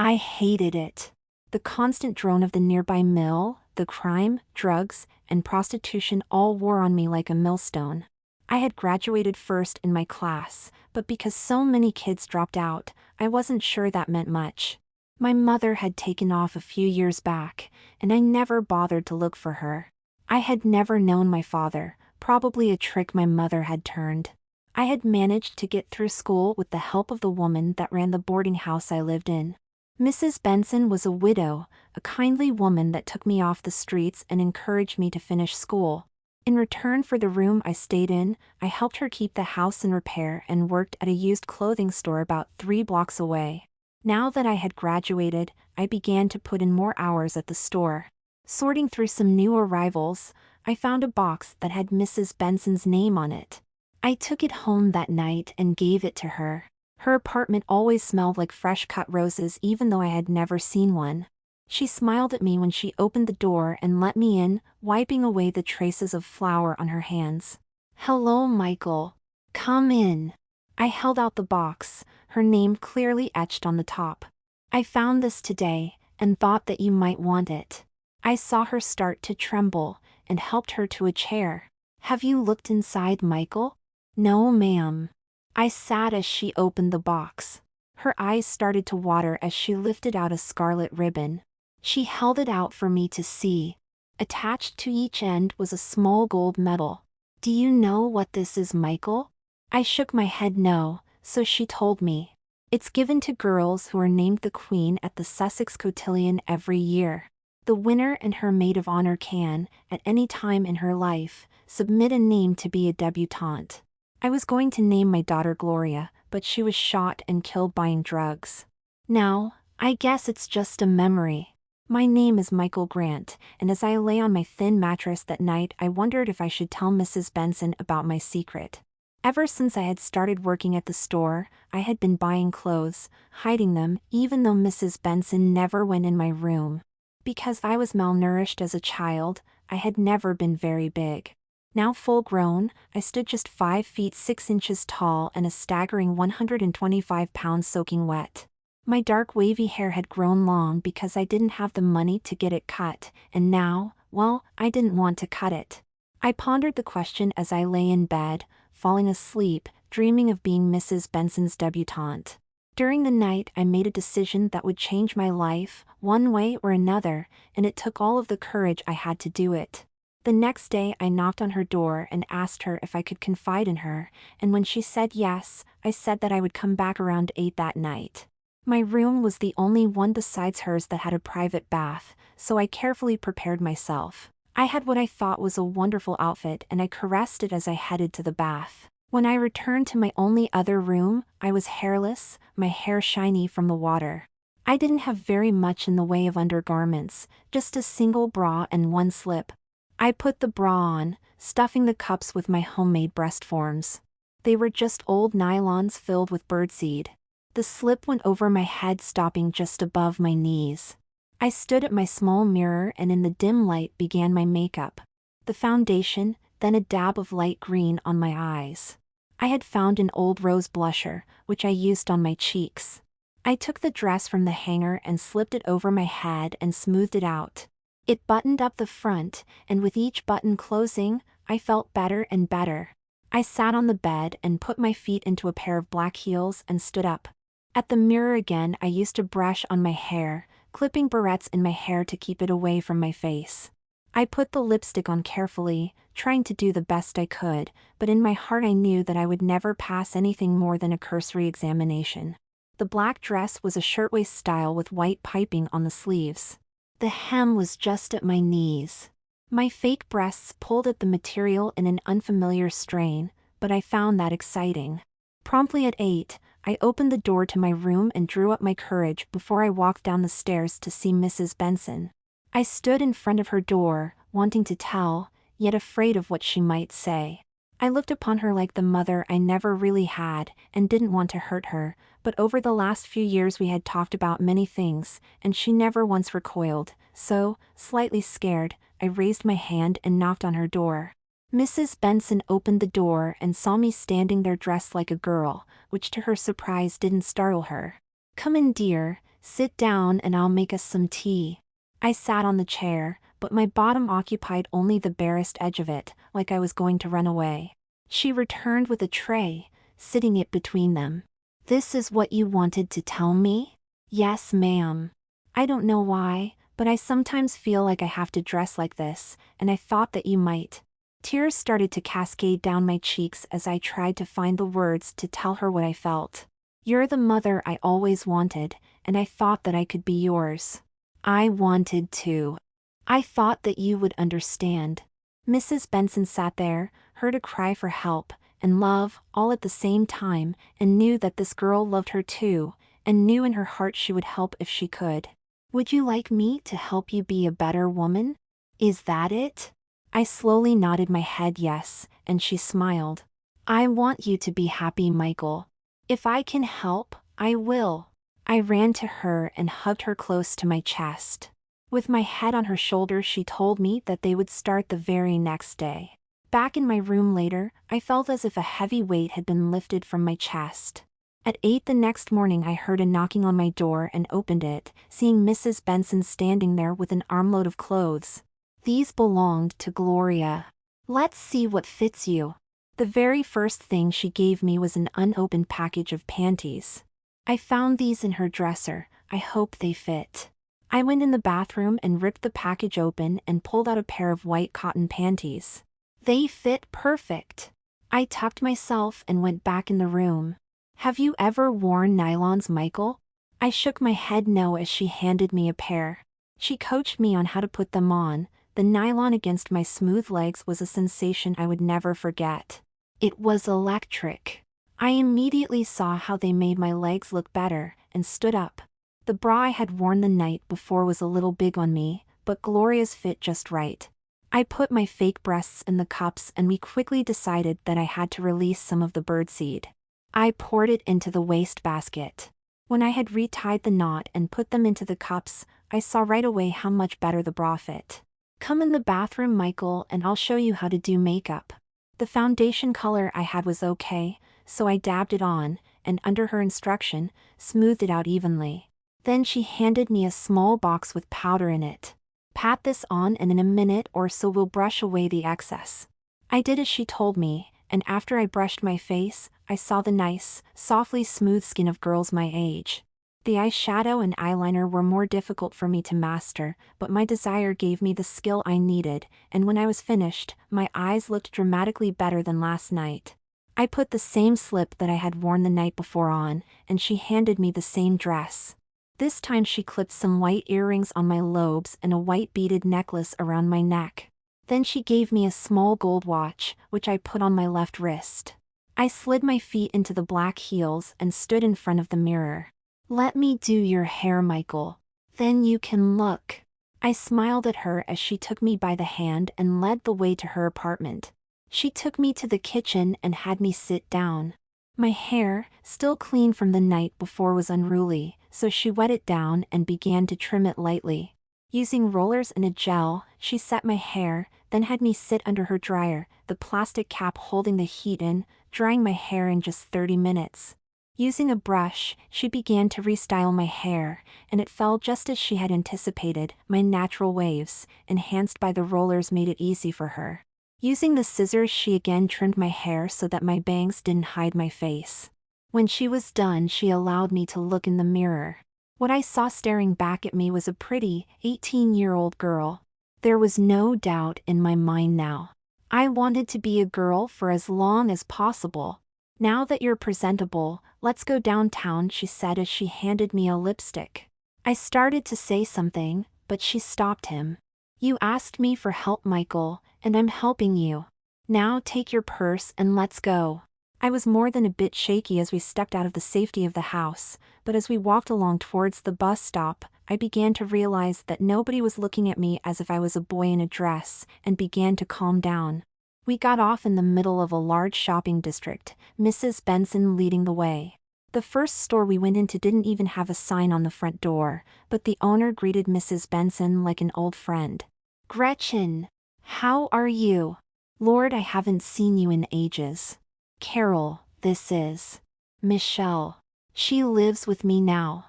I hated it. The constant drone of the nearby mill, the crime, drugs, and prostitution all wore on me like a millstone. I had graduated first in my class, but because so many kids dropped out, I wasn't sure that meant much. My mother had taken off a few years back, and I never bothered to look for her. I had never known my father, probably a trick my mother had turned. I had managed to get through school with the help of the woman that ran the boarding house I lived in. Mrs. Benson was a widow, a kindly woman that took me off the streets and encouraged me to finish school. In return for the room I stayed in, I helped her keep the house in repair and worked at a used clothing store about 3 blocks away. Now that I had graduated, I began to put in more hours at the store. Sorting through some new arrivals, I found a box that had Mrs. Benson's name on it. I took it home that night and gave it to her. Her apartment always smelled like fresh-cut roses even though I had never seen one. She smiled at me when she opened the door and let me in, wiping away the traces of flour on her hands. "Hello, Michael. Come in." I held out the box, her name clearly etched on the top. "I found this today, and thought that you might want it." I saw her start to tremble, and helped her to a chair. "Have you looked inside, Michael?" "No, ma'am." I sat as she opened the box. Her eyes started to water as she lifted out a scarlet ribbon. She held it out for me to see. Attached to each end was a small gold medal. "Do you know what this is, Michael?" I shook my head no, so she told me. "It's given to girls who are named the Queen at the Sussex Cotillion every year. The winner and her maid of honor can, at any time in her life, submit a name to be a debutante." I was going to name my daughter Gloria, but she was shot and killed buying drugs. Now, I guess it's just a memory. My name is Michael Grant, and as I lay on my thin mattress that night, I wondered if I should tell Mrs. Benson about my secret. Ever since I had started working at the store, I had been buying clothes, hiding them, even though Mrs. Benson never went in my room. Because I was malnourished as a child, I had never been very big. Now full grown, I stood just 5 feet 6 inches tall and a staggering 125 pounds soaking wet. My dark wavy hair had grown long because I didn't have the money to get it cut, and now, well, I didn't want to cut it. I pondered the question as I lay in bed, falling asleep, dreaming of being Mrs. Benson's debutante. During the night I made a decision that would change my life, one way or another, and it took all of the courage I had to do it. The next day I knocked on her door and asked her if I could confide in her, and when she said yes, I said that I would come back around 8 that night. My room was the only one besides hers that had a private bath, so I carefully prepared myself. I had what I thought was a wonderful outfit and I caressed it as I headed to the bath. When I returned to my only other room, I was hairless, my hair shiny from the water. I didn't have very much in the way of undergarments, just a single bra and one slip. I put the bra on, stuffing the cups with my homemade breast forms. They were just old nylons filled with birdseed. The slip went over my head, stopping just above my knees. I stood at my small mirror and in the dim light began my makeup. The foundation, then a dab of light green on my eyes. I had found an old rose blusher, which I used on my cheeks. I took the dress from the hanger and slipped it over my head and smoothed it out. It buttoned up the front, and with each button closing, I felt better and better. I sat on the bed and put my feet into a pair of black heels and stood up. At the mirror again I used a brush on my hair, clipping barrettes in my hair to keep it away from my face. I put the lipstick on carefully, trying to do the best I could, but in my heart I knew that I would never pass anything more than a cursory examination. The black dress was a shirtwaist style with white piping on the sleeves. The hem was just at my knees. My fake breasts pulled at the material in an unfamiliar strain, but I found that exciting. Promptly at 8, I opened the door to my room and drew up my courage before I walked down the stairs to see Mrs. Benson. I stood in front of her door, wanting to tell, yet afraid of what she might say. I looked upon her like the mother I never really had, and didn't want to hurt her, but over the last few years we had talked about many things, and she never once recoiled, so, slightly scared, I raised my hand and knocked on her door. Mrs. Benson opened the door and saw me standing there dressed like a girl, which to her surprise didn't startle her. "Come in, dear, Sit down and I'll make us some tea. I sat on the chair, but my bottom occupied only the barest edge of it, like I was going to run away. She returned with a tray, sitting it between them. This is what you wanted to tell me? Yes, ma'am. I don't know why, but I sometimes feel like I have to dress like this, and I thought that you might. Tears started to cascade down my cheeks as I tried to find the words to tell her what I felt. You're the mother I always wanted, and I thought that I could be yours. I wanted to. I thought that you would understand. Mrs. Benson sat there, heard a cry for help and love all at the same time, and knew that this girl loved her too, and knew in her heart she would help if she could. Would you like me to help you be a better woman? Is that it? I slowly nodded my head yes, and she smiled. I want you to be happy, Michael. If I can help, I will. I ran to her and hugged her close to my chest. With my head on her shoulder, she told me that they would start the very next day. Back in my room later, I felt as if a heavy weight had been lifted from my chest. At 8 the next morning I heard a knocking on my door and opened it, seeing Mrs. Benson standing there with an armload of clothes. These belonged to Gloria. Let's see what fits you. The very first thing she gave me was an unopened package of panties. I found these in her dresser. I hope they fit. I went in the bathroom and ripped the package open and pulled out a pair of white cotton panties. They fit perfect. I tucked myself and went back in the room. Have you ever worn nylons, Michael? I shook my head no as she handed me a pair. She coached me on how to put them on. The nylon against my smooth legs was a sensation I would never forget. It was electric. I immediately saw how they made my legs look better, and stood up. The bra I had worn the night before was a little big on me, but Gloria's fit just right. I put my fake breasts in the cups and we quickly decided that I had to release some of the birdseed. I poured it into the wastebasket. When I had retied the knot and put them into the cups, I saw right away how much better the bra fit. Come in the bathroom, Michael, and I'll show you how to do makeup. The foundation color I had was okay, so I dabbed it on, and under her instruction, smoothed it out evenly. Then she handed me a small box with powder in it. Pat this on and in a minute or so we'll brush away the excess. I did as she told me, and after I brushed my face, I saw the nice, softly smooth skin of girls my age. The eyeshadow and eyeliner were more difficult for me to master, but my desire gave me the skill I needed, and when I was finished, my eyes looked dramatically better than last night. I put the same slip that I had worn the night before on, and she handed me the same dress. This time she clipped some white earrings on my lobes and a white beaded necklace around my neck. Then she gave me a small gold watch, which I put on my left wrist. I slid my feet into the black heels and stood in front of the mirror. Let me do your hair, Michael. Then you can look. I smiled at her as she took me by the hand and led the way to her apartment. She took me to the kitchen and had me sit down. My hair, still clean from the night before, was unruly, so she wet it down and began to trim it lightly. Using rollers and a gel, she set my hair, then had me sit under her dryer, the plastic cap holding the heat in, drying my hair in just 30 minutes. Using a brush, she began to restyle my hair, and it fell just as she had anticipated. My natural waves, enhanced by the rollers, made it easy for her. Using the scissors, she again trimmed my hair so that my bangs didn't hide my face. When she was done, she allowed me to look in the mirror. What I saw staring back at me was a pretty, 18-year-old girl. There was no doubt in my mind now. I wanted to be a girl for as long as possible. Now that you're presentable, let's go downtown, she said as she handed me a lipstick. I started to say something, but she stopped him. You asked me for help, Michael, and I'm helping you. Now take your purse and let's go. I was more than a bit shaky as we stepped out of the safety of the house, but as we walked along towards the bus stop, I began to realize that nobody was looking at me as if I was a boy in a dress, and began to calm down. We got off in the middle of a large shopping district, Mrs. Benson leading the way. The first store we went into didn't even have a sign on the front door, but the owner greeted Mrs. Benson like an old friend. Gretchen, how are you? Lord, I haven't seen you in ages. Carol, this is Michelle. She lives with me now.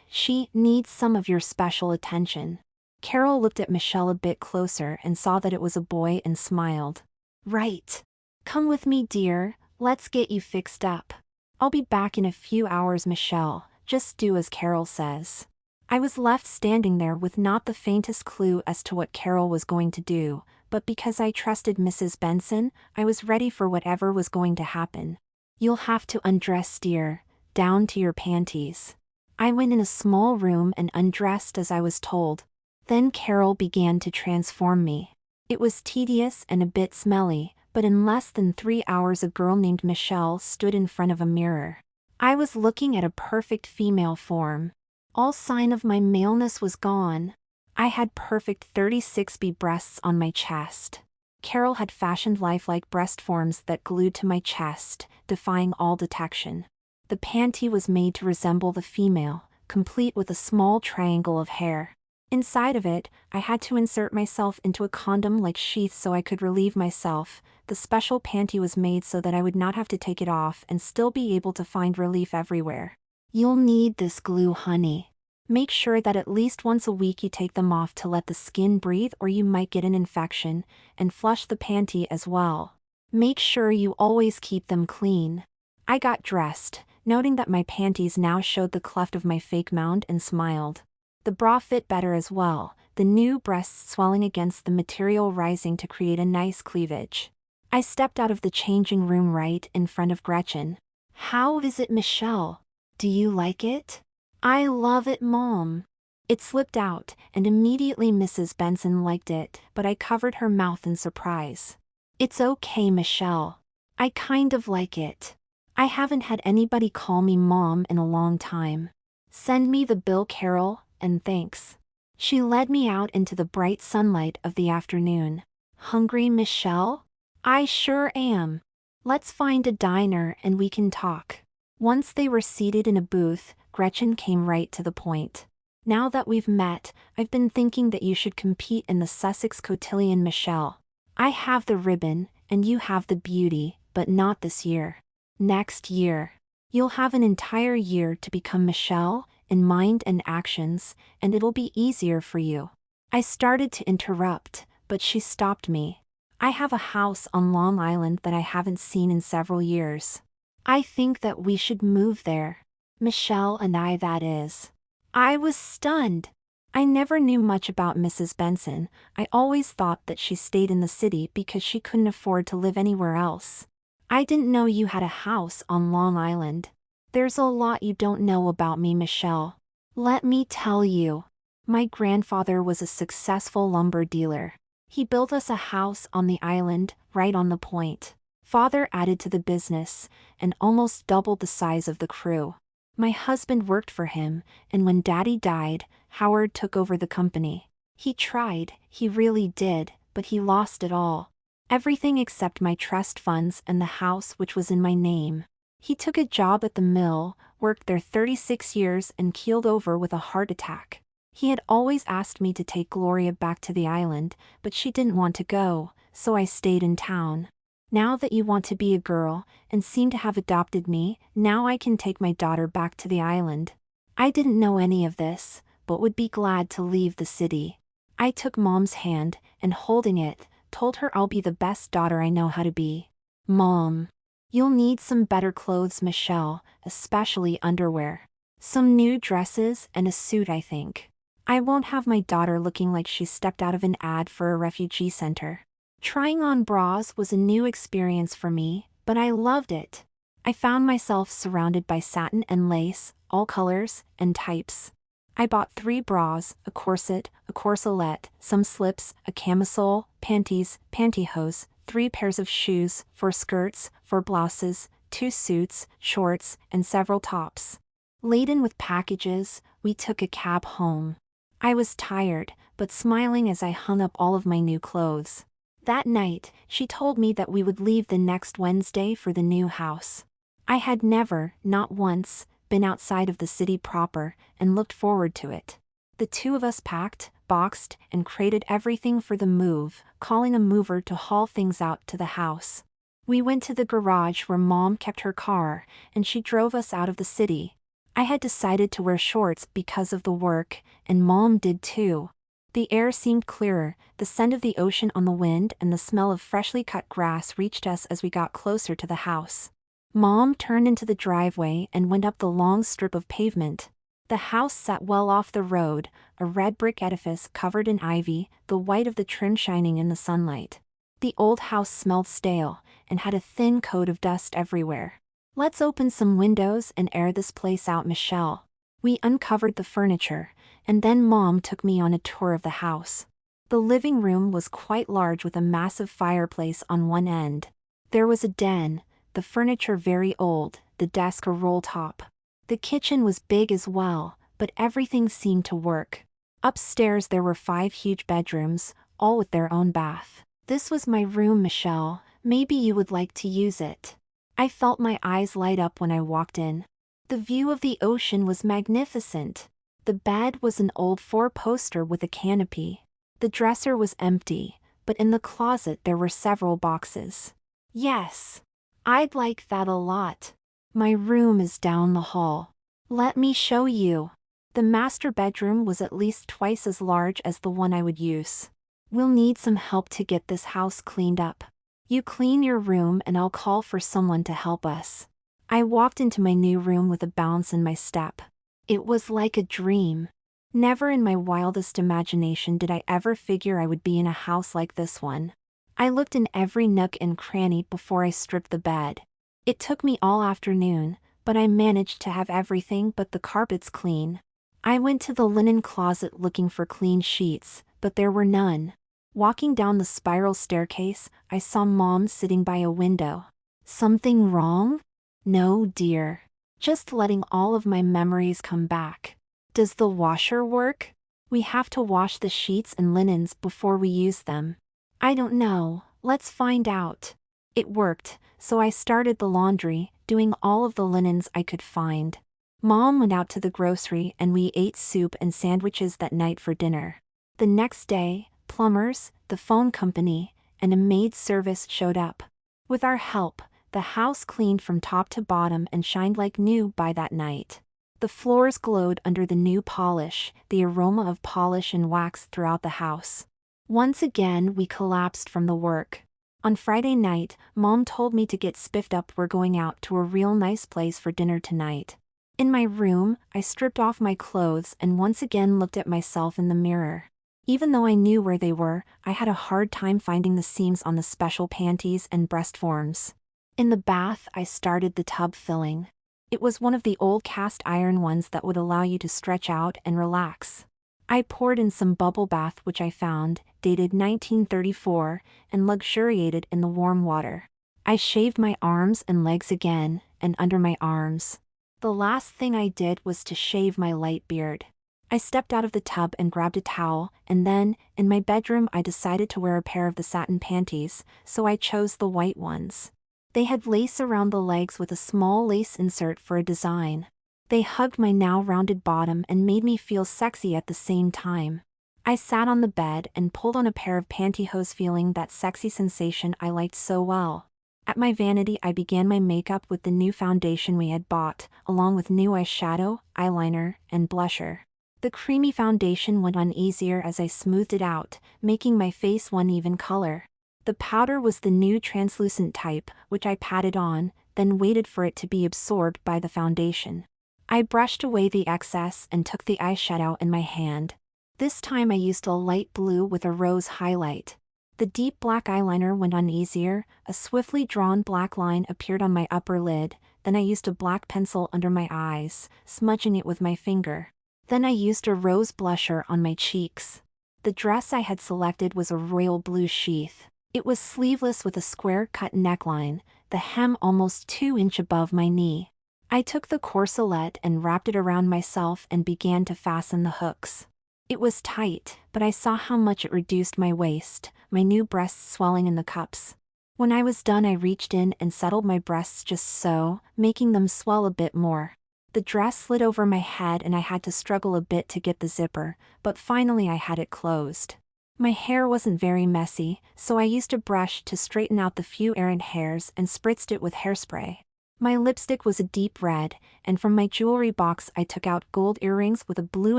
She needs some of your special attention. Carol looked at Michelle a bit closer and saw that it was a boy and smiled. Right. Come with me, dear, let's get you fixed up. I'll be back in a few hours, Michelle, just do as Carol says. I was left standing there with not the faintest clue as to what Carol was going to do, but because I trusted Mrs. Benson, I was ready for whatever was going to happen. You'll have to undress, dear, down to your panties. I went in a small room and undressed as I was told. Then Carol began to transform me. It was tedious and a bit smelly, but in less than 3 hours a girl named Michelle stood in front of a mirror. I was looking at a perfect female form. All sign of my maleness was gone. I had perfect 36B breasts on my chest. Carol had fashioned lifelike breast forms that glued to my chest, defying all detection. The panty was made to resemble the female, complete with a small triangle of hair. Inside of it, I had to insert myself into a condom-like sheath so I could relieve myself. The special panty was made so that I would not have to take it off and still be able to find relief everywhere. You'll need this glue, honey. Make sure that at least once a week you take them off to let the skin breathe or you might get an infection, and flush the panty as well. Make sure you always keep them clean. I got dressed, noting that my panties now showed the cleft of my fake mound, and smiled. The bra fit better as well, the new breasts swelling against the material rising to create a nice cleavage. I stepped out of the changing room right in front of Gretchen. How is it, Michelle? Do you like it? I love it, Mom. It slipped out, and immediately Mrs. Benson liked it, but I covered her mouth in surprise. It's okay, Michelle. I kind of like it. I haven't had anybody call me Mom in a long time. Send me the bill, Carol, and thanks. She led me out into the bright sunlight of the afternoon. Hungry, Michelle? I sure am. Let's find a diner and we can talk. Once they were seated in a booth, Gretchen came right to the point. Now that we've met, I've been thinking that you should compete in the Sussex Cotillion, Michelle. I have the ribbon, and you have the beauty, but not this year. Next year. You'll have an entire year to become Michelle, in mind and actions, and it'll be easier for you. I started to interrupt, but she stopped me. I have a house on Long Island that I haven't seen in several years. I think that we should move there. Michelle and I, that is. I was stunned. I never knew much about Mrs. Benson. I always thought that she stayed in the city because she couldn't afford to live anywhere else. I didn't know you had a house on Long Island. There's a lot you don't know about me, Michelle. Let me tell you. My grandfather was a successful lumber dealer. He built us a house on the island, right on the point. Father added to the business, and almost doubled the size of the crew. My husband worked for him, and when Daddy died, Howard took over the company. He tried, he really did, but he lost it all. Everything except my trust funds and the house which was in my name. He took a job at the mill, worked there 36 years and keeled over with a heart attack. He had always asked me to take Gloria back to the island, but she didn't want to go, so I stayed in town. Now that you want to be a girl, and seem to have adopted me, now I can take my daughter back to the island. I didn't know any of this, but would be glad to leave the city. I took Mom's hand, and holding it, told her I'll be the best daughter I know how to be. Mom. You'll need some better clothes, Michelle, especially underwear. Some new dresses and a suit, I think. I won't have my daughter looking like she stepped out of an ad for a refugee center. Trying on bras was a new experience for me, but I loved it. I found myself surrounded by satin and lace, all colors and types. I bought 3 bras, a corset, a corselet, some slips, a camisole, panties, pantyhose, 3 pairs of shoes, 4 skirts, 4 blouses, 2 suits, shorts, and several tops. Laden with packages, we took a cab home. I was tired, but smiling as I hung up all of my new clothes. That night, she told me that we would leave the next Wednesday for the new house. I had never, not once, been outside of the city proper, and looked forward to it. The 2 of us packed, boxed, and crated everything for the move, calling a mover to haul things out to the house. We went to the garage where Mom kept her car, and she drove us out of the city. I had decided to wear shorts because of the work, and Mom did too. The air seemed clearer, the scent of the ocean on the wind and the smell of freshly cut grass reached us as we got closer to the house. Mom turned into the driveway and went up the long strip of pavement. The house sat well off the road, a red brick edifice covered in ivy, the white of the trim shining in the sunlight. The old house smelled stale, and had a thin coat of dust everywhere. "Let's open some windows and air this place out, Michelle." We uncovered the furniture, and then Mom took me on a tour of the house. The living room was quite large with a massive fireplace on one end. There was a den, the furniture very old, the desk a roll top. The kitchen was big as well, but everything seemed to work. Upstairs there were 5 huge bedrooms, all with their own bath. "This was my room, Michelle. Maybe you would like to use it." I felt my eyes light up when I walked in. The view of the ocean was magnificent. The bed was an old 4-poster with a canopy. The dresser was empty, but in the closet there were several boxes. "Yes, I'd like that a lot. My room is down the hall. Let me show you." The master bedroom was at least twice as large as the one I would use. "We'll need some help to get this house cleaned up. You clean your room and I'll call for someone to help us." I walked into my new room with a bounce in my step. It was like a dream. Never in my wildest imagination did I ever figure I would be in a house like this one. I looked in every nook and cranny before I stripped the bed. It took me all afternoon, but I managed to have everything but the carpets clean. I went to the linen closet looking for clean sheets, but there were none. Walking down the spiral staircase, I saw Mom sitting by a window. "Something wrong?" "No, dear. Just letting all of my memories come back." "Does the washer work?" "We have to wash the sheets and linens before we use them." "I don't know. Let's find out." It worked, so I started the laundry, doing all of the linens I could find. Mom went out to the grocery and we ate soup and sandwiches that night for dinner. The next day, plumbers, the phone company, and a maid service showed up. With our help, the house cleaned from top to bottom and shined like new by that night. The floors glowed under the new polish, the aroma of polish and wax throughout the house. Once again we collapsed from the work. On Friday night, Mom told me to get spiffed up. "We're going out to a real nice place for dinner tonight." In my room, I stripped off my clothes and once again looked at myself in the mirror. Even though I knew where they were, I had a hard time finding the seams on the special panties and breast forms. In the bath, I started the tub filling. It was one of the old cast iron ones that would allow you to stretch out and relax. I poured in some bubble bath which I found, dated 1934, and luxuriated in the warm water. I shaved my arms and legs again, and under my arms. The last thing I did was to shave my light beard. I stepped out of the tub and grabbed a towel, and then, in my bedroom I decided to wear a pair of the satin panties, so I chose the white ones. They had lace around the legs with a small lace insert for a design. They hugged my now rounded bottom and made me feel sexy at the same time. I sat on the bed and pulled on a pair of pantyhose, feeling that sexy sensation I liked so well. At my vanity I began my makeup with the new foundation we had bought, along with new eyeshadow, eyeliner, and blusher. The creamy foundation went on easier as I smoothed it out, making my face one even color. The powder was the new translucent type, which I patted on, then waited for it to be absorbed by the foundation. I brushed away the excess and took the eyeshadow in my hand. This time I used a light blue with a rose highlight. The deep black eyeliner went on easier, a swiftly drawn black line appeared on my upper lid, then I used a black pencil under my eyes, smudging it with my finger. Then I used a rose blusher on my cheeks. The dress I had selected was a royal blue sheath. It was sleeveless with a square-cut neckline, the hem almost 2 inches above my knee. I took the corselet and wrapped it around myself and began to fasten the hooks. It was tight, but I saw how much it reduced my waist, my new breasts swelling in the cups. When I was done, I reached in and settled my breasts just so, making them swell a bit more. The dress slid over my head and I had to struggle a bit to get the zipper, but finally I had it closed. My hair wasn't very messy, so I used a brush to straighten out the few errant hairs and spritzed it with hairspray. My lipstick was a deep red, and from my jewelry box I took out gold earrings with a blue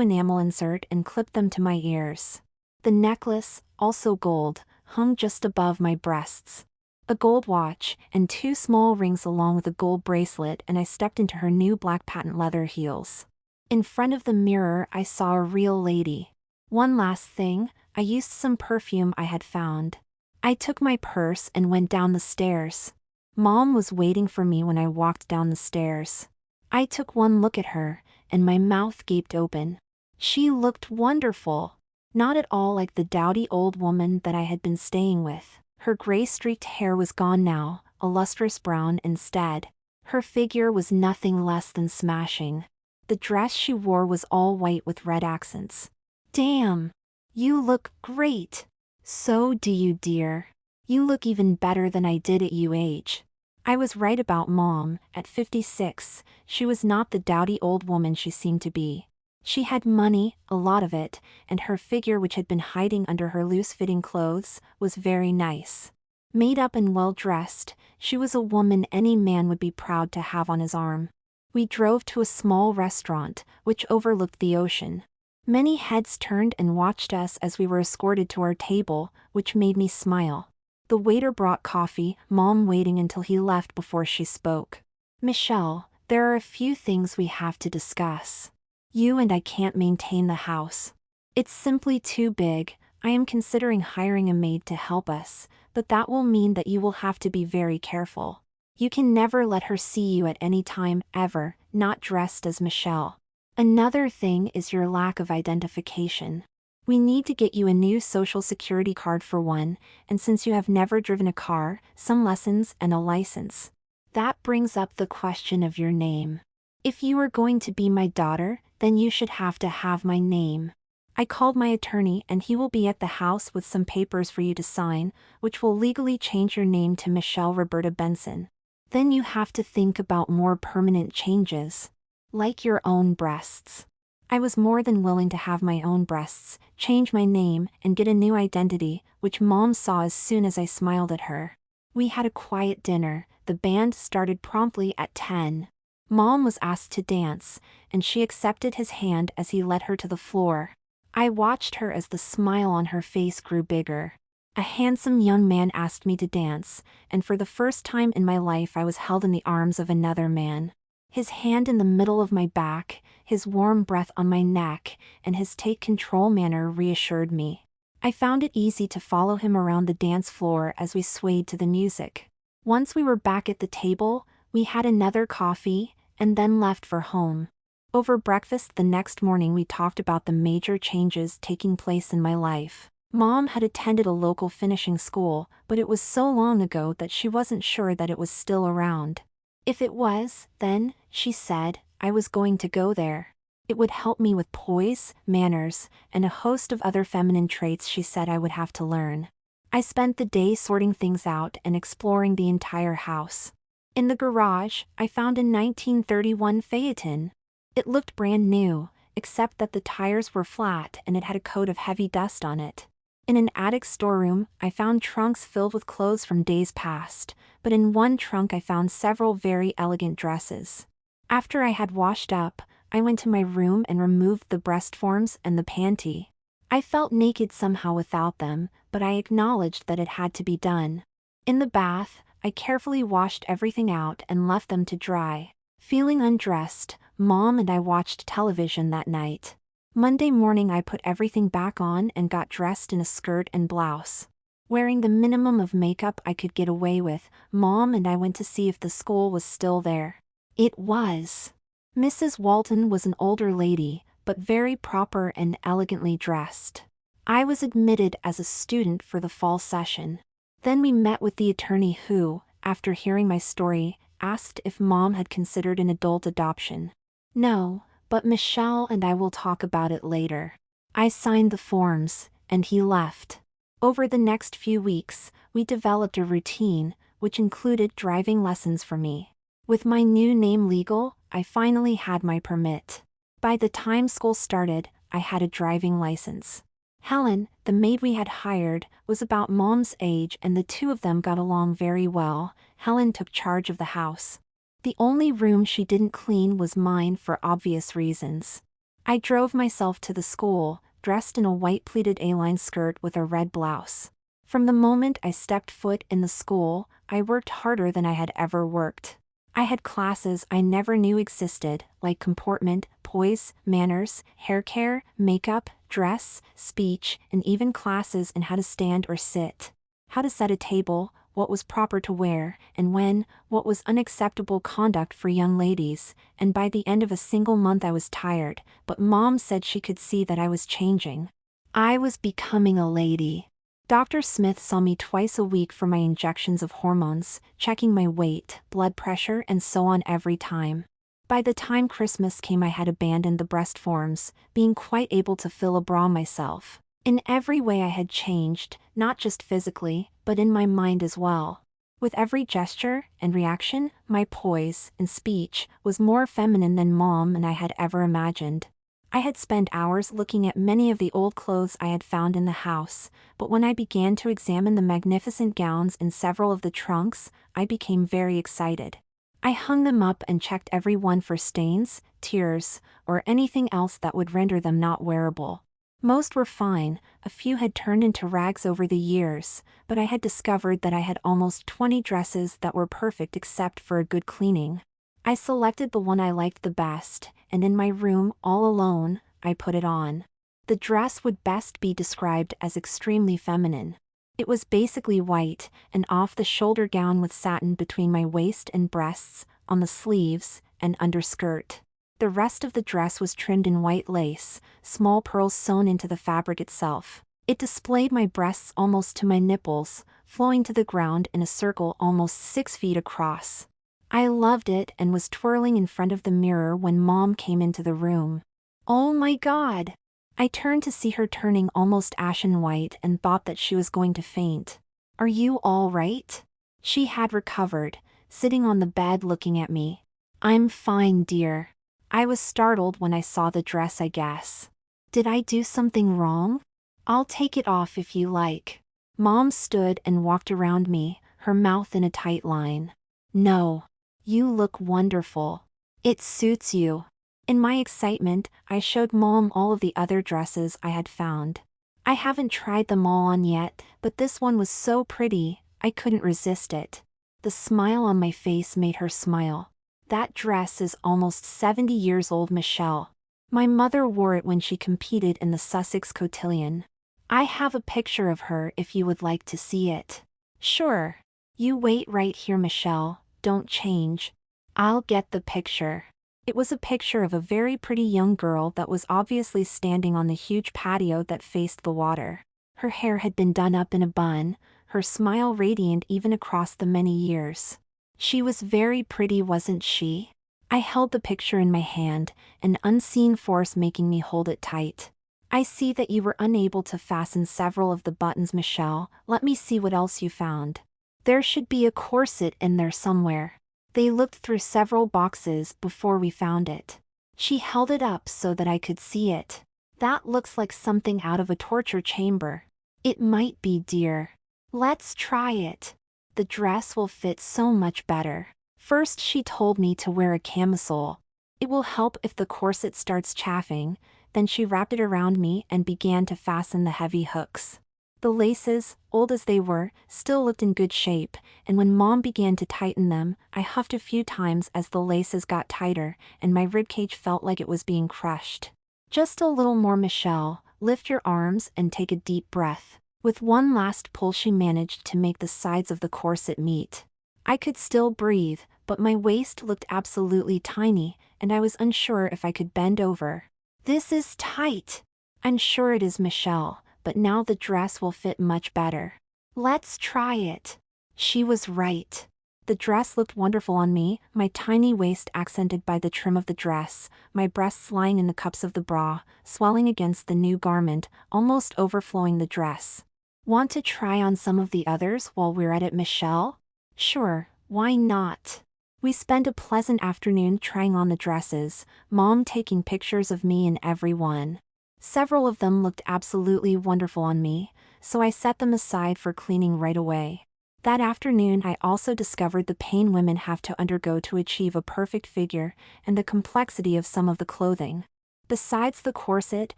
enamel insert and clipped them to my ears. The necklace, also gold, hung just above my breasts. A gold watch, and 2 small rings along with a gold bracelet, and I stepped into her new black patent leather heels. In front of the mirror I saw a real lady. One last thing, I used some perfume I had found. I took my purse and went down the stairs. Mom was waiting for me when I walked down the stairs. I took one look at her, and my mouth gaped open. She looked wonderful. Not at all like the dowdy old woman that I had been staying with. Her gray-streaked hair was gone now, a lustrous brown instead. Her figure was nothing less than smashing. The dress she wore was all white with red accents. Damn! You look great! So do you, dear. You look even better than I did at your age. I was right about Mom. At 56, she was not the dowdy old woman she seemed to be. She had money, a lot of it, and her figure, which had been hiding under her loose-fitting clothes, was very nice. Made up and well-dressed, she was a woman any man would be proud to have on his arm. We drove to a small restaurant, which overlooked the ocean. Many heads turned and watched us as we were escorted to our table, which made me smile. The waiter brought coffee, Mom waiting until he left before she spoke. Michelle, there are a few things we have to discuss. You and I can't maintain the house. It's simply too big. I am considering hiring a maid to help us, but that will mean that you will have to be very careful. You can never let her see you at any time, ever, not dressed as Michelle. Another thing is your lack of identification. We need to get you a new social security card for one, and since you have never driven a car, some lessons and a license. That brings up the question of your name. If you are going to be my daughter, then you should have to have my name. I called my attorney and he will be at the house with some papers for you to sign, which will legally change your name to Michelle Roberta Benson. Then you have to think about more permanent changes. Like your own breasts. I was more than willing to have my own breasts, change my name, and get a new identity, which Mom saw as soon as I smiled at her. We had a quiet dinner. The band started promptly at 10. Mom was asked to dance, and she accepted his hand as he led her to the floor. I watched her as the smile on her face grew bigger. A handsome young man asked me to dance, and for the first time in my life I was held in the arms of another man. His hand in the middle of my back, his warm breath on my neck, and his take-control manner reassured me. I found it easy to follow him around the dance floor as we swayed to the music. Once we were back at the table, we had another coffee, and then left for home. Over breakfast the next morning we talked about the major changes taking place in my life. Mom had attended a local finishing school, but it was so long ago that she wasn't sure that it was still around. If it was, then, she said, I was going to go there. It would help me with poise, manners, and a host of other feminine traits she said I would have to learn. I spent the day sorting things out and exploring the entire house. In the garage, I found a 1931 Phaeton. It looked brand new, except that the tires were flat and it had a coat of heavy dust on it. In an attic storeroom, I found trunks filled with clothes from days past, but in one trunk I found several very elegant dresses. After I had washed up, I went to my room and removed the breast forms and the panty. I felt naked somehow without them, but I acknowledged that it had to be done. In the bath, I carefully washed everything out and left them to dry. Feeling undressed, Mom and I watched television that night. Monday morning I put everything back on and got dressed in a skirt and blouse. Wearing the minimum of makeup I could get away with, Mom and I went to see if the school was still there. It was. Mrs. Walton was an older lady, but very proper and elegantly dressed. I was admitted as a student for the fall session. Then we met with the attorney who, after hearing my story, asked if Mom had considered an adult adoption. No, but Michelle and I will talk about it later. I signed the forms, and he left. Over the next few weeks, we developed a routine, which included driving lessons for me. With my new name legal, I finally had my permit. By the time school started, I had a driving license. Helen, the maid we had hired, was about Mom's age and the two of them got along very well. Helen took charge of the house. The only room she didn't clean was mine for obvious reasons. I drove myself to the school, dressed in a white pleated A-line skirt with a red blouse. From the moment I stepped foot in the school, I worked harder than I had ever worked. I had classes I never knew existed, like comportment, poise, manners, hair care, makeup, dress, speech, and even classes in how to stand or sit, how to set a table, what was proper to wear, and when, what was unacceptable conduct for young ladies, and by the end of a single month I was tired, but Mom said she could see that I was changing. I was becoming a lady. Dr. Smith saw me twice a week for my injections of hormones, checking my weight, blood pressure, and so on every time. By the time Christmas came, I had abandoned the breast forms, being quite able to fill a bra myself. In every way I had changed, not just physically, but in my mind as well. With every gesture and reaction, my poise and speech was more feminine than Mom and I had ever imagined. I had spent hours looking at many of the old clothes I had found in the house, but when I began to examine the magnificent gowns in several of the trunks, I became very excited. I hung them up and checked every one for stains, tears, or anything else that would render them not wearable. Most were fine, a few had turned into rags over the years, but I had discovered that I had almost 20 dresses that were perfect except for a good cleaning. I selected the one I liked the best, and in my room, all alone, I put it on. The dress would best be described as extremely feminine. It was basically white, an off-the-shoulder gown with satin between my waist and breasts, on the sleeves, and underskirt. The rest of the dress was trimmed in white lace, small pearls sewn into the fabric itself. It displayed my breasts almost to my nipples, flowing to the ground in a circle almost 6 feet across. I loved it and was twirling in front of the mirror when Mom came into the room. Oh my God! I turned to see her turning almost ashen white and thought that she was going to faint. Are you all right? She had recovered, sitting on the bed looking at me. I'm fine, dear. I was startled when I saw the dress, I guess. Did I do something wrong? I'll take it off if you like. Mom stood and walked around me, her mouth in a tight line. No. You look wonderful. It suits you. In my excitement, I showed Mom all of the other dresses I had found. I haven't tried them all on yet, but this one was so pretty, I couldn't resist it. The smile on my face made her smile. That dress is almost 70 years old, Michelle. My mother wore it when she competed in the Sussex Cotillion. I have a picture of her if you would like to see it. Sure. You wait right here, Michelle, don't change. I'll get the picture. It was a picture of a very pretty young girl that was obviously standing on the huge patio that faced the water. Her hair had been done up in a bun, her smile radiant even across the many years. She was very pretty, wasn't she? I held the picture in my hand, an unseen force making me hold it tight. I see that you were unable to fasten several of the buttons, Michelle. Let me see what else you found. There should be a corset in there somewhere. They looked through several boxes before we found it. She held it up so that I could see it. That looks like something out of a torture chamber. It might be, dear. Let's try it. The dress will fit so much better. First she told me to wear a camisole. It will help if the corset starts chafing. Then she wrapped it around me and began to fasten the heavy hooks. The laces, old as they were, still looked in good shape, and when Mom began to tighten them, I huffed a few times as the laces got tighter, and my ribcage felt like it was being crushed. Just a little more, Michelle. Lift your arms and take a deep breath. With one last pull she managed to make the sides of the corset meet. I could still breathe, but my waist looked absolutely tiny, and I was unsure if I could bend over. This is tight. I'm sure it is, Michelle. But now the dress will fit much better. Let's try it. She was right. The dress looked wonderful on me, my tiny waist accented by the trim of the dress, my breasts lying in the cups of the bra, swelling against the new garment, almost overflowing the dress. Want to try on some of the others while we're at it, Michelle? Sure, why not? We spent a pleasant afternoon trying on the dresses, Mom taking pictures of me in every one. Several of them looked absolutely wonderful on me, so I set them aside for cleaning right away. That afternoon, I also discovered the pain women have to undergo to achieve a perfect figure and the complexity of some of the clothing. Besides the corset,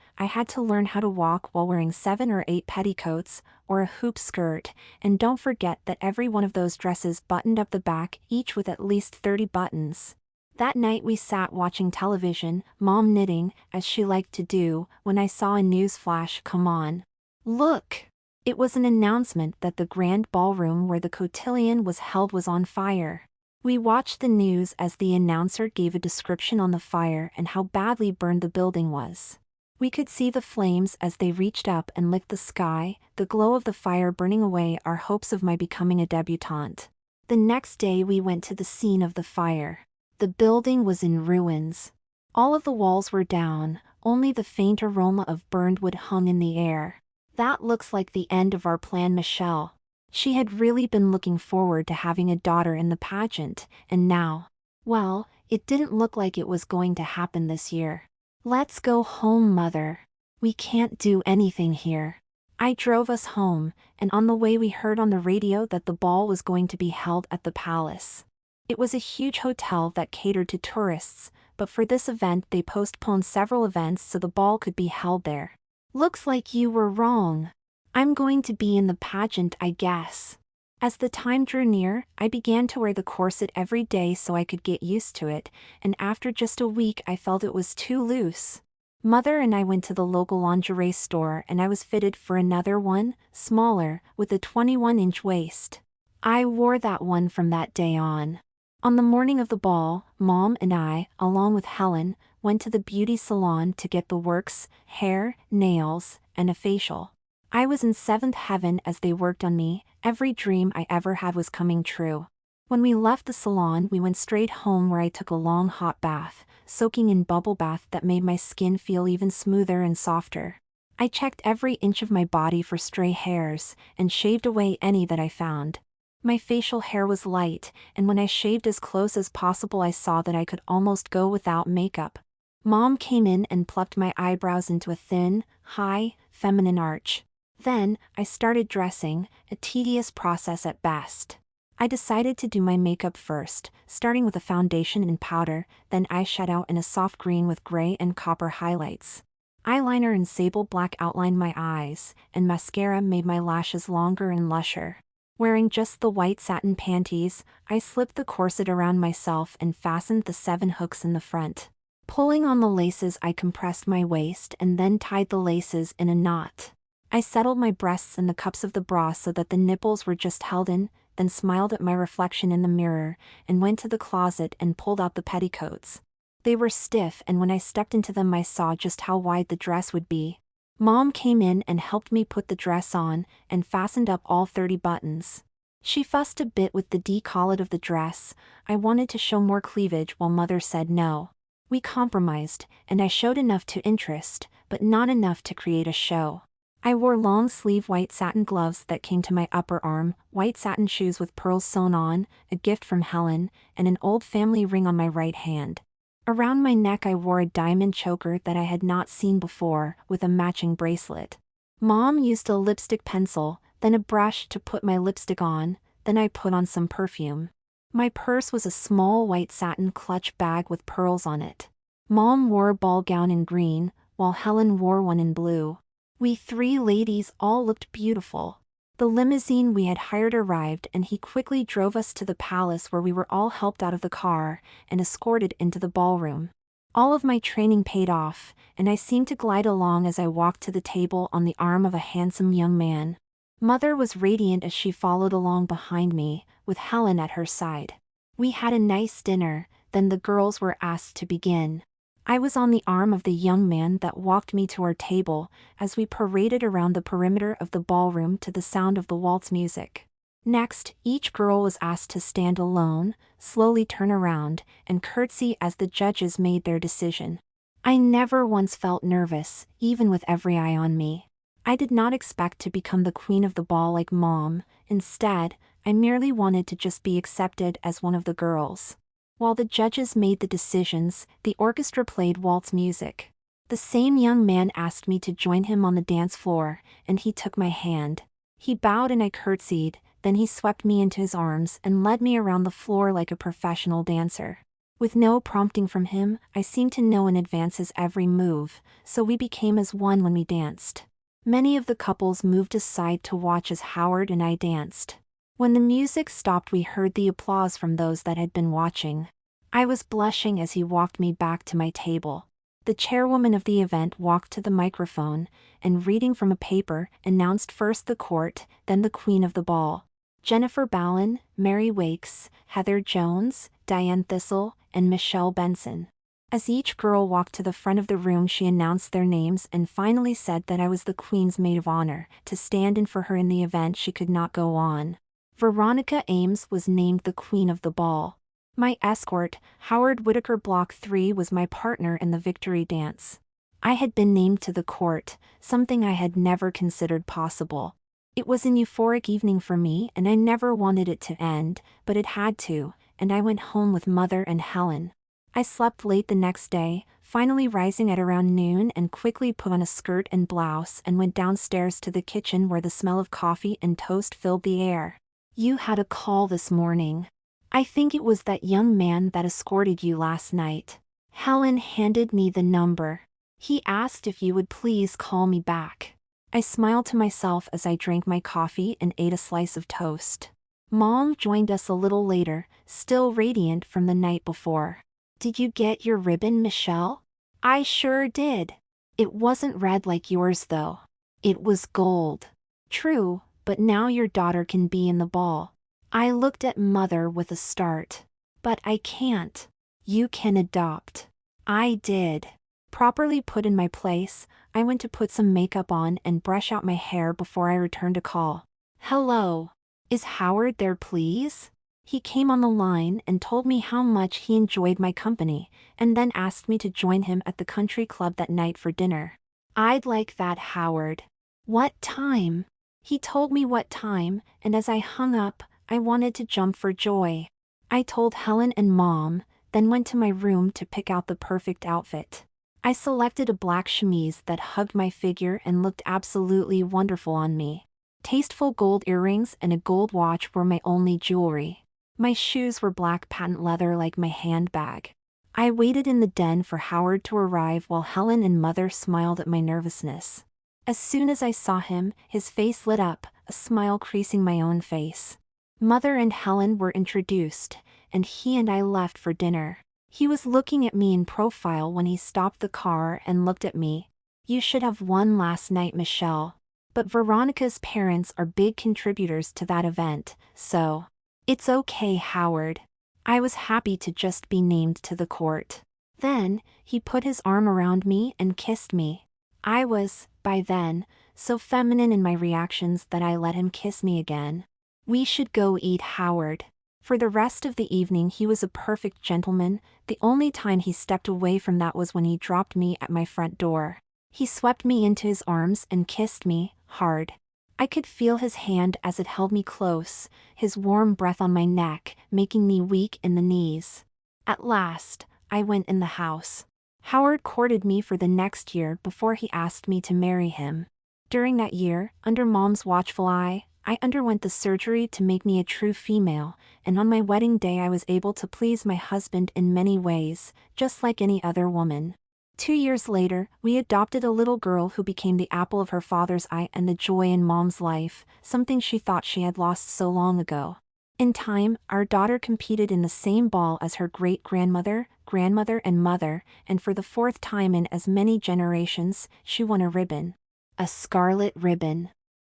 I had to learn how to walk while wearing 7 or 8 petticoats, or a hoop skirt, and don't forget that every one of those dresses buttoned up the back, each with at least 30 buttons. That night we sat watching television, Mom knitting, as she liked to do, when I saw a news flash come on. Look! It was an announcement that the grand ballroom where the cotillion was held was on fire. We watched the news as the announcer gave a description on the fire and how badly burned the building was. We could see the flames as they reached up and licked the sky, the glow of the fire burning away our hopes of my becoming a debutante. The next day we went to the scene of the fire. The building was in ruins. All of the walls were down, only the faint aroma of burned wood hung in the air. That looks like the end of our plan, Michelle. She had really been looking forward to having a daughter in the pageant, and now, well, it didn't look like it was going to happen this year. Let's go home, Mother. We can't do anything here. I drove us home, and on the way we heard on the radio that the ball was going to be held at the palace. It was a huge hotel that catered to tourists, but for this event they postponed several events so the ball could be held there. Looks like you were wrong. I'm going to be in the pageant, I guess. As the time drew near, I began to wear the corset every day so I could get used to it, and after just a week I felt it was too loose. Mother and I went to the local lingerie store and I was fitted for another one, smaller, with a 21-inch waist. I wore that one from that day on. On the morning of the ball, Mom and I, along with Helen, went to the beauty salon to get the works, hair, nails, and a facial. I was in 7th heaven as they worked on me. Every dream I ever had was coming true. When we left the salon, we went straight home where I took a long hot bath, soaking in bubble bath that made my skin feel even smoother and softer. I checked every inch of my body for stray hairs, and shaved away any that I found. My facial hair was light, and when I shaved as close as possible I saw that I could almost go without makeup. Mom came in and plucked my eyebrows into a thin, high, feminine arch. Then, I started dressing, a tedious process at best. I decided to do my makeup first, starting with a foundation and powder, then eyeshadow in a soft green with gray and copper highlights. Eyeliner and sable black outlined my eyes, and mascara made my lashes longer and lusher. Wearing just the white satin panties, I slipped the corset around myself and fastened the 7 hooks in the front. Pulling on the laces, I compressed my waist and then tied the laces in a knot. I settled my breasts in the cups of the bra so that the nipples were just held in, then smiled at my reflection in the mirror, and went to the closet and pulled out the petticoats. They were stiff, and when I stepped into them I saw just how wide the dress would be. Mom came in and helped me put the dress on, and fastened up all 30 buttons. She fussed a bit with the decollet of the dress. I wanted to show more cleavage while Mother said no. We compromised, and I showed enough to interest, but not enough to create a show. I wore long-sleeve white satin gloves that came to my upper arm, white satin shoes with pearls sewn on, a gift from Helen, and an old family ring on my right hand. Around my neck I wore a diamond choker that I had not seen before, with a matching bracelet. Mom used a lipstick pencil, then a brush to put my lipstick on, then I put on some perfume. My purse was a small white satin clutch bag with pearls on it. Mom wore a ball gown in green, while Helen wore one in blue. We 3 ladies all looked beautiful. The limousine we had hired arrived and he quickly drove us to the palace where we were all helped out of the car and escorted into the ballroom. All of my training paid off, and I seemed to glide along as I walked to the table on the arm of a handsome young man. Mother was radiant as she followed along behind me, with Helen at her side. We had a nice dinner, then the girls were asked to begin. I was on the arm of the young man that walked me to our table, as we paraded around the perimeter of the ballroom to the sound of the waltz music. Next, each girl was asked to stand alone, slowly turn around, and curtsy as the judges made their decision. I never once felt nervous, even with every eye on me. I did not expect to become the queen of the ball like Mom. Instead, I merely wanted to just be accepted as one of the girls. While the judges made the decisions, the orchestra played waltz music. The same young man asked me to join him on the dance floor, and he took my hand. He bowed and I curtsied, then he swept me into his arms and led me around the floor like a professional dancer. With no prompting from him, I seemed to know in advance his every move, so we became as one when we danced. Many of the couples moved aside to watch as Howard and I danced. When the music stopped, we heard the applause from those that had been watching. I was blushing as he walked me back to my table. The chairwoman of the event walked to the microphone, and reading from a paper, announced first the court, then the queen of the ball. Jennifer Ballin, Mary Wakes, Heather Jones, Diane Thistle, and Michelle Benson. As each girl walked to the front of the room, she announced their names and finally said that I was the queen's maid of honor, to stand in for her in the event she could not go on. Veronica Ames was named the queen of the ball. My escort, Howard Whitaker Block 3, was my partner in the victory dance. I had been named to the court, something I had never considered possible. It was an euphoric evening for me and I never wanted it to end, but it had to, and I went home with Mother and Helen. I slept late the next day, finally rising at around noon, and quickly put on a skirt and blouse and went downstairs to the kitchen where the smell of coffee and toast filled the air. "You had a call this morning. I think it was that young man that escorted you last night." Helen handed me the number. "He asked if you would please call me back." I smiled to myself as I drank my coffee and ate a slice of toast. Mom joined us a little later, still radiant from the night before. "Did you get your ribbon, Michelle?" "I sure did. It wasn't red like yours though. It was gold." "True, but now your daughter can be in the ball." I looked at Mother with a start. "But I can't." "You can adopt." I did. Properly put in my place, I went to put some makeup on and brush out my hair before I returned a call. "Hello. Is Howard there, please?" He came on the line and told me how much he enjoyed my company, and then asked me to join him at the country club that night for dinner. "I'd like that, Howard." "What time?" He told me what time, and as I hung up, I wanted to jump for joy. I told Helen and Mom, then went to my room to pick out the perfect outfit. I selected a black chemise that hugged my figure and looked absolutely wonderful on me. Tasteful gold earrings and a gold watch were my only jewelry. My shoes were black patent leather like my handbag. I waited in the den for Howard to arrive while Helen and Mother smiled at my nervousness. As soon as I saw him, his face lit up, a smile creasing my own face. Mother and Helen were introduced, and he and I left for dinner. He was looking at me in profile when he stopped the car and looked at me. "You should have won last night, Michelle." But Veronica's parents are big contributors to that event, so. "It's okay, Howard." I was happy to just be named to the court. Then, he put his arm around me and kissed me. I was, by then, so feminine in my reactions that I let him kiss me again. "We should go eat, Howard." For the rest of the evening he was a perfect gentleman. The only time he stepped away from that was when he dropped me at my front door. He swept me into his arms and kissed me, hard. I could feel his hand as it held me close, his warm breath on my neck, making me weak in the knees. At last, I went in the house. Howard courted me for the next year before he asked me to marry him. During that year, under Mom's watchful eye, I underwent the surgery to make me a true female, and on my wedding day I was able to please my husband in many ways, just like any other woman. 2 years later, we adopted a little girl who became the apple of her father's eye and the joy in Mom's life, something she thought she had lost so long ago. In time, our daughter competed in the same ball as her great-grandmother, grandmother and mother, and for the 4th time in as many generations, she won a ribbon. A scarlet ribbon.